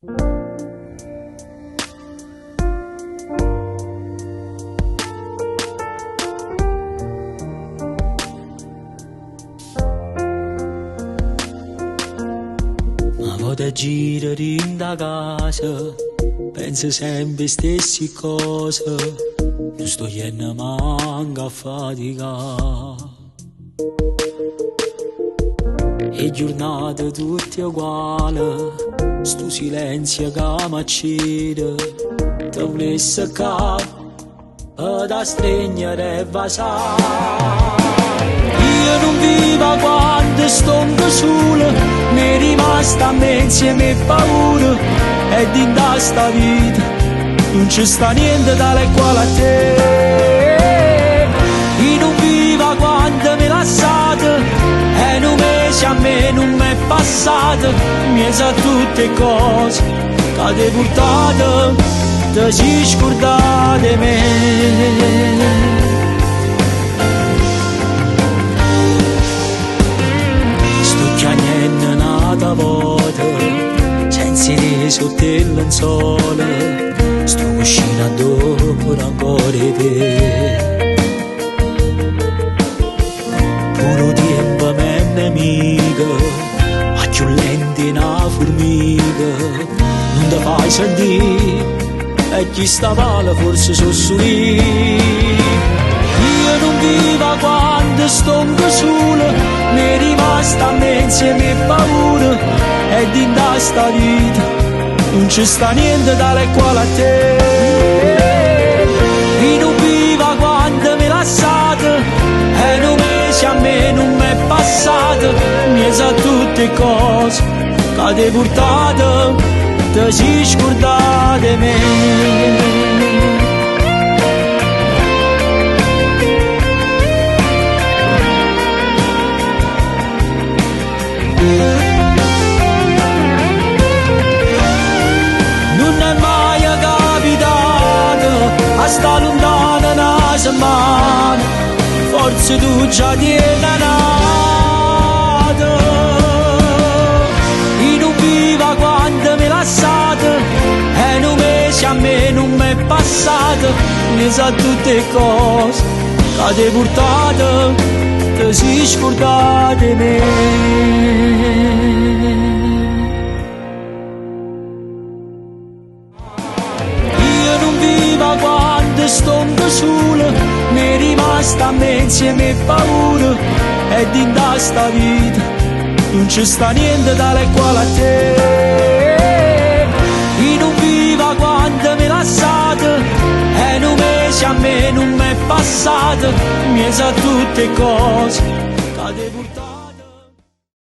Ma vado a girare in da casa, penso sempre stesse cose, non sto iendo manco a faticare. E giornate tutte uguali, sto silenzio che mi accide, te volesse capo, da stringere e vasare. Io non vivo quando sto solo, mi è rimasta a me insieme e paura, e in questa vita non c'è sta niente tale quale a te. Io non vivo quando mi lasciate, e un mese a me non mi è passato, mi sa tutte cose che ti portate, ti si scordate me. Nata volta, senza te sotto il lenzuolo, sto cucinando ancora te. Puro tempo me nemico, ma più lenti una formica, non ti fai sentire, e chi sta male forse sono solo io non vivo quando sto solo, mi è rimasta a me insieme e paura, e in questa vita non c'è sta niente tale quale a te. Io non vivo quando mi lasciate, e un mese a me non mi è passato, mi sa tutte cose che ti portate, ti si scordate me. Non è mai capitato a sta lontana una settimana, forse tu già ti è nato. Io non vivo quando mi lasciate, e un mese a me non mi è passato, mi sa tutte cose che ti portate, ti si scordate me. Quando sto solo, mi è rimasta a me insieme e paura, e in questa vita non c'è sta niente tale quale a te. Io non vivo quando mi lasciate, e un mese a me non mi è passato, mi sa tutte cose che